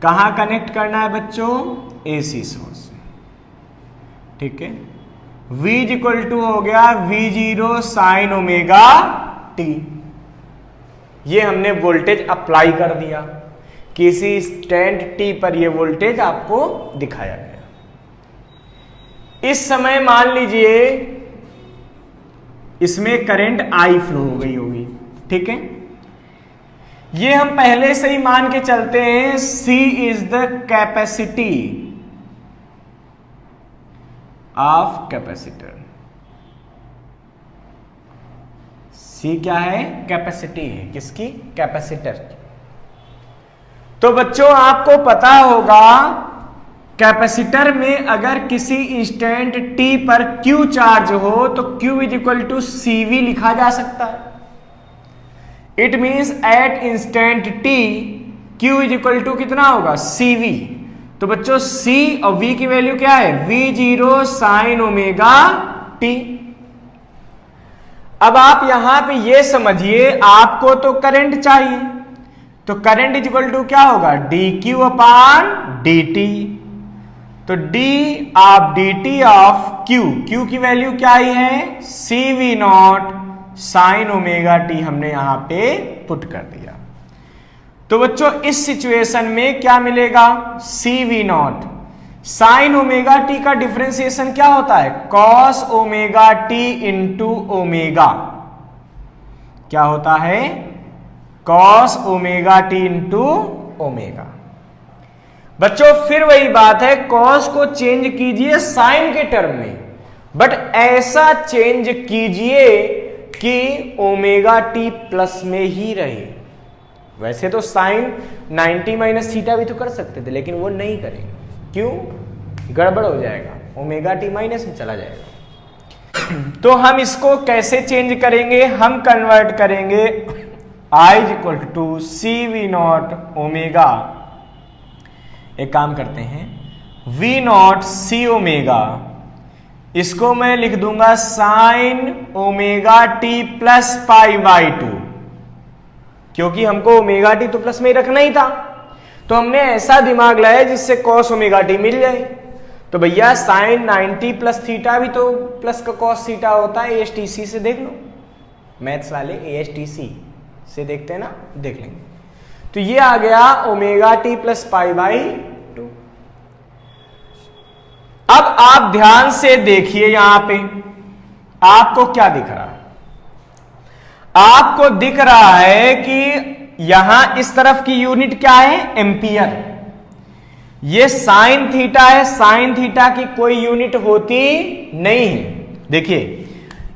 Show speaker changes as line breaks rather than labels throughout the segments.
कहां कनेक्ट करना है बच्चों? AC source. ठीक है, V इक्वल टू हो गया V0 साइन ओमेगा t। ये हमने वोल्टेज अप्लाई कर दिया, किसी स्टैंड t पर ये वोल्टेज आपको दिखाया गया। इस समय मान लीजिए इसमें करंट I फ्लो हो गई होगी। ठीक है, ये हम पहले से ही मान के चलते हैं C is the capacity of capacitor. C क्या है? कैपेसिटी है। किसकी? कैपेसिटर की। तो बच्चों आपको पता होगा कैपेसिटर में अगर किसी इंस्टेंट t पर Q चार्ज हो तो Q is equal to CV लिखा जा सकता है। It means at instant t Q is equal to कितना होगा? CV। तो बच्चों C और V की वैल्यू क्या है? V0 sine omega t। अब आप यहां पे ये समझिए, आपको तो करंट चाहिए, तो करंट इज इक्वल टू क्या होगा? dq अपान dt। तो d of dt of q, q की वैल्यू क्या ही है? CV0 साइन ओमेगा t हमने यहां पे पुट कर दिया। तो बच्चों इस सिचुएशन में क्या मिलेगा? CV0 साइन ओमेगा टी का डिफरेंशिएशन क्या होता है? Cos omega T into omega. क्या होता है? Cos omega T into omega. बच्चों फिर वही बात है, कॉस को चेंज कीजिए साइन के टर्म में, बट ऐसा चेंज कीजिए कि ओमेगा टी प्लस में ही रहे। वैसे तो साइन 90 माइनस थीटा भी तो कर सकते थे, लेकिन वो नहीं करेंगे। क्यों? गड़बड़ हो जाएगा, ओमेगा टी माइनस में चला जाएगा। तो हम इसको कैसे चेंज करेंगे? हम कन्वर्ट करेंगे I is equal to CV0 omega. एक काम करते हैं, V0 C ओमेगा, इसको मैं लिख दूंगा sign omega T plus pi by 2, क्योंकि हमको ओमेगा टी तो प्लस में ही रखना ही था। तो हमने ऐसा दिमाग लाया जिससे कॉस ओमेगा टी मिल जाए। तो भैया साइन 90 प्लस थीटा भी तो प्लस का कॉस थीटा होता है। ASTC से देख लो, मैथ्स वाले ASTC से देखते हैं ना, देख लेंगे। तो ये आ गया omega T plus pi by 2। अब आप ध्यान से देखिए, यहां पे आपको क्या दिख रहा है? आपको दिख रहा है कि यहां इस तरफ की यूनिट क्या है? एम्पियर। ये साइन थीटा है, साइन थीटा की कोई यूनिट होती नहीं है। देखिए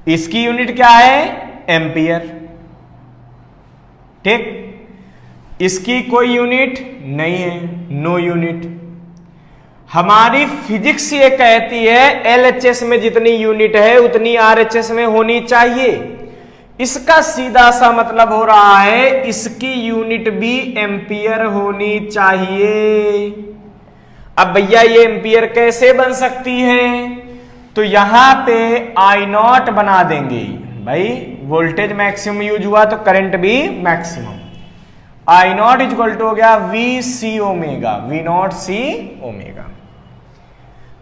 इसकी यूनिट क्या है? एम्पियर। ठीक, इसकी कोई यूनिट नहीं है, नो यूनिट। हमारी फिजिक्स ये कहती है LHS में जितनी यूनिट है उतनी RHS में होनी चाहिए। इसका सीधा सा मतलब हो रहा है इसकी यूनिट भी एम्पियर होनी चाहिए। अब भैया ये एम्पियर कैसे बन सकती है? तो यहां पे I0 बना देंगे। भाई वोल्टेज मैक्सिमम यूज हुआ तो करंट भी मैक्सिमम। I0 इक्वल टू हो गया VC omega, V0 C omega.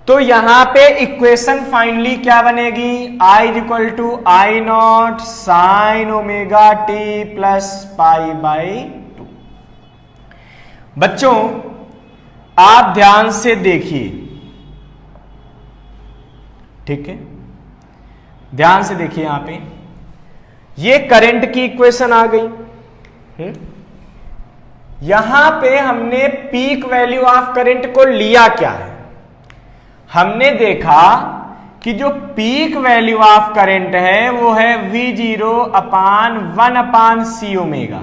तो यहां पे इक्वेशन फाइनली क्या बनेगी? I equal to I0 sine omega T plus pi by 2। बच्चों आप ध्यान से देखिए, ठीक है, ध्यान से देखिए, यहां पे ये करंट की इक्वेशन आ गई। यहां पे हमने पीक वैल्यू ऑफ करंट को लिया क्या है? हमने देखा कि जो पीक वैल्यू ऑफ करंट है वो है V0 अपान 1 अपान C ओमेगा।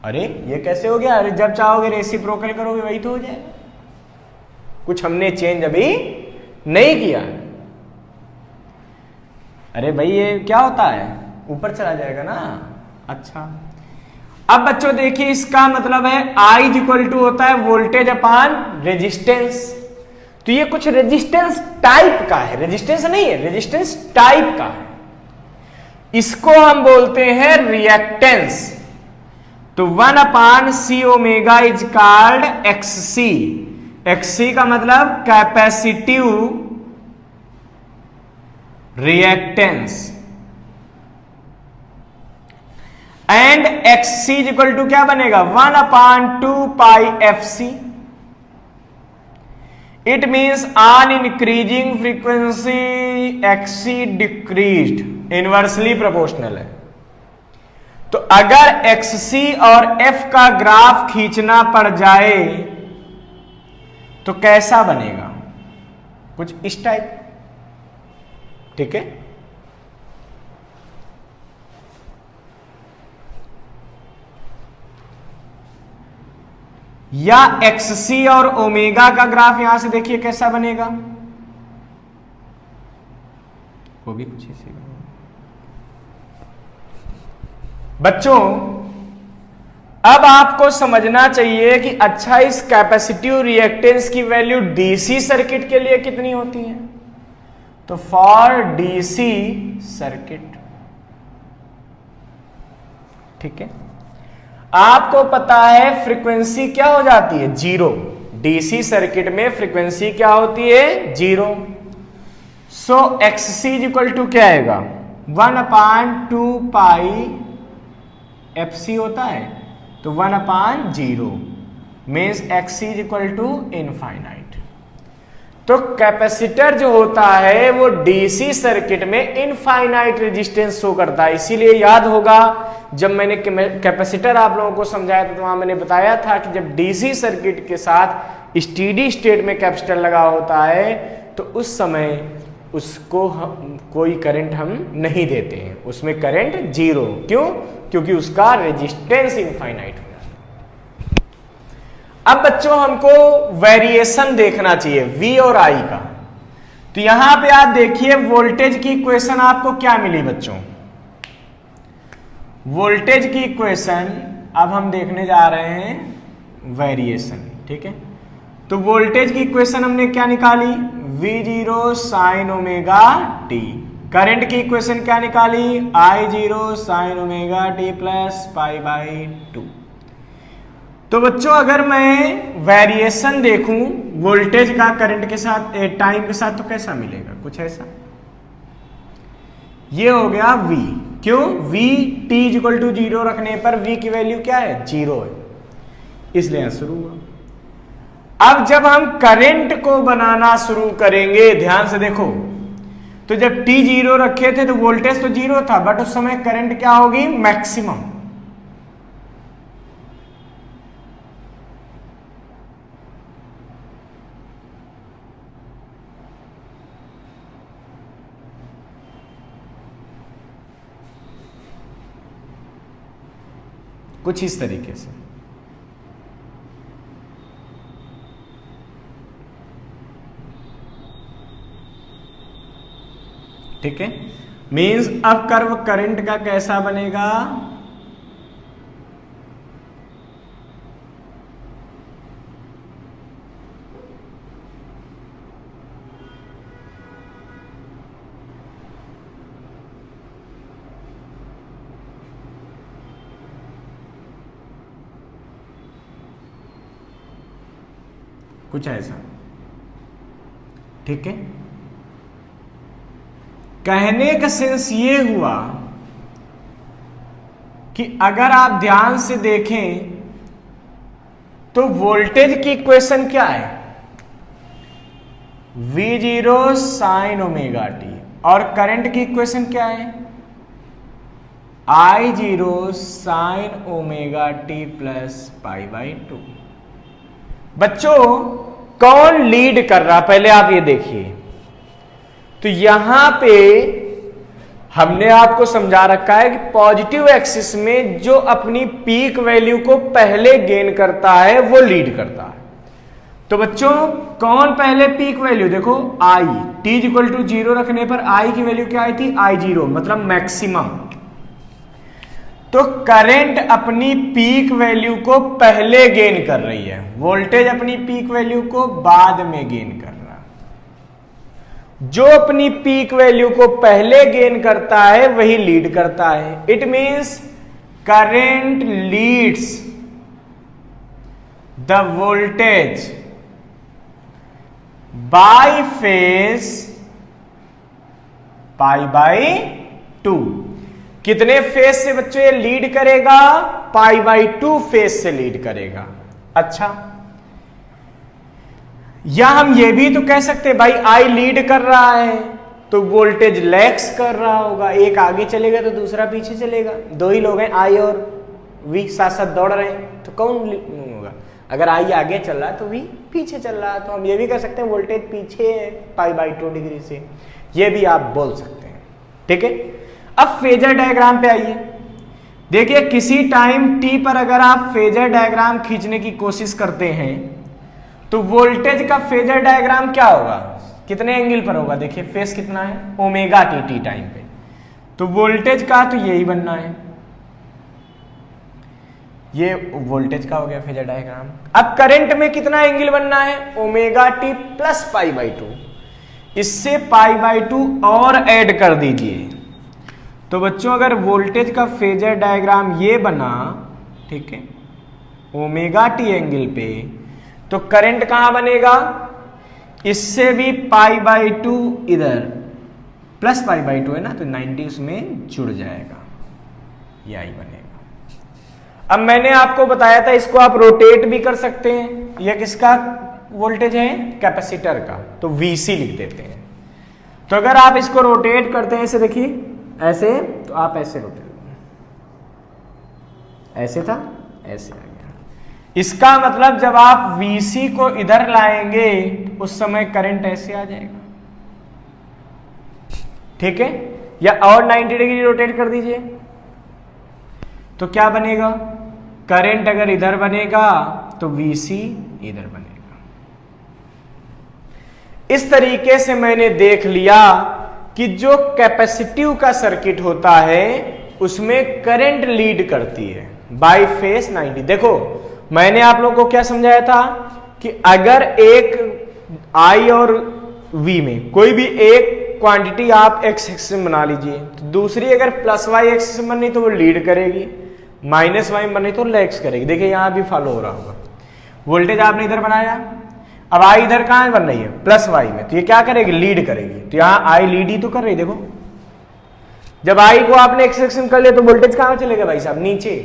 अरे ये कैसे हो गया? अरे जब चाहोगे रेसिप्रोकल करोगे वही तो हो जाएगा। कुछ हमने चेंज अभी नहीं किया। अरे भाई ये क्या होता है? ऊपर चला जाएगा ना। अच्छा, अब बच्चों देखिए इसका मतलब है I इक्वल टू होता है वोल्टेज अपान रेजिस्टेंस। तो ये कुछ रेजिस्टेंस टाइप का है, रेजिस्टेंस नहीं है, रेजिस्टेंस टाइप का है। इसको हम बोलते हैं रिएक्टेंस। तो 1/c omega is called XC। XC का मतलब capacitive reactance, and XC is equal to क्या बनेगा 1/2 pi FC। It means on increasing frequency XC decreased inversely proportional है। तो अगर XC और F का ग्राफ खींचना पड़ जाए तो कैसा बनेगा, कुछ इस टाइप, ठीक है। या XC और ओमेगा का ग्राफ यहां से देखिए कैसा बनेगा, वो भी कुछ ऐसे। बच्चों अब आपको समझना चाहिए कि अच्छा इस कैपेसिटिव रिएक्टेंस की वैल्यू डीसी सर्किट के लिए कितनी होती है। तो फॉर डीसी सर्किट, ठीक है, आपको पता है फ्रीक्वेंसी क्या हो जाती है, 0। डीसी सर्किट में फ्रीक्वेंसी क्या होती है, 0। So XC is equal to क्या आएगा 1/2 पाई FC होता है, तो 1/0 means XC is equal to infinite. तो कैपेसिटर जो होता है वो डीसी सर्किट में इनफाइनाइट रेजिस्टेंस शो करता है। इसीलिए याद होगा जब मैंने कैपेसिटर आप लोगों को समझाया था तो वहां मैंने बताया था कि जब डीसी सर्किट के साथ स्टेडी स्टेट में कैपेसिटर लगा होता है तो उस समय उसको कोई करंट हम नहीं देते हैं, उसमें करंट 0। क्यों? क्योंकि उसका रेजिस्टेंस इनफाइनाइट हो जाता है। अब बच्चों हमको वेरिएशन देखना चाहिए V और I का। तो यहां पे आप देखिए वोल्टेज की इक्वेशन आपको क्या मिली बच्चों, वोल्टेज की इक्वेशन अब हम देखने जा रहे हैं वेरिएशन, ठीक है। तो वोल्टेज की इक्वेशन हमने क्या निकाली, V0 sine omega t। Current की इक्वेशन क्या निकाली, I0 sine omega t plus π/2। तो बच्चों अगर मैं वेरिएशन देखूं वोल्टेज का करंट के साथ टाइम के साथ तो कैसा मिलेगा, कुछ ऐसा। ये हो गया V। क्यों? V t is equal to 0 रखने पर V की वैल्यू क्या है, 0 है, इसलिए शुरू हुआ। अब जब हम करंट को बनाना शुरू करेंगे, ध्यान से देखो, तो जब t 0 रखे थे तो वोल्टेज तो 0 था, बट उस समय करंट क्या होगी, मैक्सिमम। कुछ इस तरीके से, ठीक है। मींस अब कर्व करंट का कैसा बनेगा, कुछ ऐसा, ठीक है। कहने का सेंस ये हुआ कि अगर आप ध्यान से देखें तो वोल्टेज की इक्वेशन क्या है, V0 साइन ओमेगा t, और करंट की इक्वेशन क्या है, I0 sine omega t plus π/2। बच्चों कौन लीड कर रहा, पहले आप ये देखिए। तो यहां पे हमने आपको समझा रखा है कि पॉजिटिव एक्सिस में जो अपनी पीक वैल्यू को पहले गेन करता है वो लीड करता है। तो बच्चों कौन पहले पीक वैल्यू, देखो I t is equal to 0 रखने पर I की वैल्यू क्या आई थी, I0 मतलब मैक्सिमम। तो करंट अपनी पीक वैल्यू को पहले गेन कर रही है, वोल्टेज अपनी पीक वैल्यू को बाद में गेन कर रहा है। जो अपनी पीक वैल्यू को पहले गेन करता है वही लीड करता है। It means current leads the voltage bye phase pi by 2। कितने फेज से बच्चों ये लीड करेगा? पाई बाई 2 फेज से लीड करेगा। अच्छा, या हम ये भी तो कह सकते हैं भाई आई लीड कर रहा है तो वोल्टेज लैग्स कर रहा होगा, एक आगे चलेगा तो दूसरा पीछे चलेगा। दो ही लोग हैं, आई और वी साथ साथ दौड़ रहे हैं, तो कौन होगा? अगर आई आगे चल रहा है तो वी पीछे चल रहा है, तो हम ये भी कर सकते हैं वोल्टेज पीछे है पाई बाई 2 डिग्री से, ये भी आप बोल सकते हैं। ठीक है, अब फेजर डायग्राम पे आइए। देखिए किसी टाइम t पर अगर आप फेजर डायग्राम खींचने की कोशिश करते हैं तो वोल्टेज का फेजर डायग्राम क्या होगा? कितने एंगल पर होगा? देखिए फेस कितना है? ओमेगा टी टाइम पे, तो वोल्टेज का तो यही बनना है, ये वोल्टेज का हो गया फेजर डायग्राम। अब करंट में कितना एंगल बनना है? Omega T plus pi by 2, इससे पाई बाई 2 और ऐड कर दीजिए। तो बच्चों अगर वोल्टेज का फेजर डायग्राम ये बना, ठीक है, ओमेगा टी एंगल पे, तो करंट कहां बनेगा? इससे भी पाई बाई 2 इधर प्लस पाई बाई 2 है ना, तो 90 उसमें जुड़ जाएगा, ये आई बनेगा। अब मैंने आपको बताया था इसको आप रोटेट भी कर सकते हैं। यह किसका वोल्टेज है? कैपेसिटर का, तो VC लिख देते हैं। तो अगर आप इसको रोटेट करते हैं, ऐसे देखिए, ऐसे, तो आप ऐसे रोटेट, ऐसे था, ऐसे आ गया। इसका मतलब जब आप VC को इधर लाएंगे उस समय करंट ऐसे आ जाएगा। ठीक है, या और 90 डिग्री रोटेट कर दीजिए तो क्या बनेगा? करंट अगर इधर बनेगा तो VC इधर बनेगा। इस तरीके से मैंने देख लिया कि जो कैपेसिटिव का सर्किट होता है उसमें करंट लीड करती है बाय फेस 90। देखो मैंने आप लोगों को क्या समझाया था कि अगर एक I और V में कोई भी एक क्वांटिटी आप x एक्सिस में बना लीजिए, तो दूसरी अगर प्लस y एक्सिस में बनी तो वो लीड करेगी, माइनस y में बनी तो लैग्स करेगी। देखिए यहां भी फॉलो हो रहा होगा। वोल्टेज आपने इधर बनाया, अब I इधर कहां बन रही है? प्लस y में, तो ये क्या करेगी? लीड करेगी। तो यहां I लीड ही तो कर रही, देखो जब I को आपने x एक्सिस में कर लिया तो वोल्टेज कहां चलेगा भाई साहब? नीचे।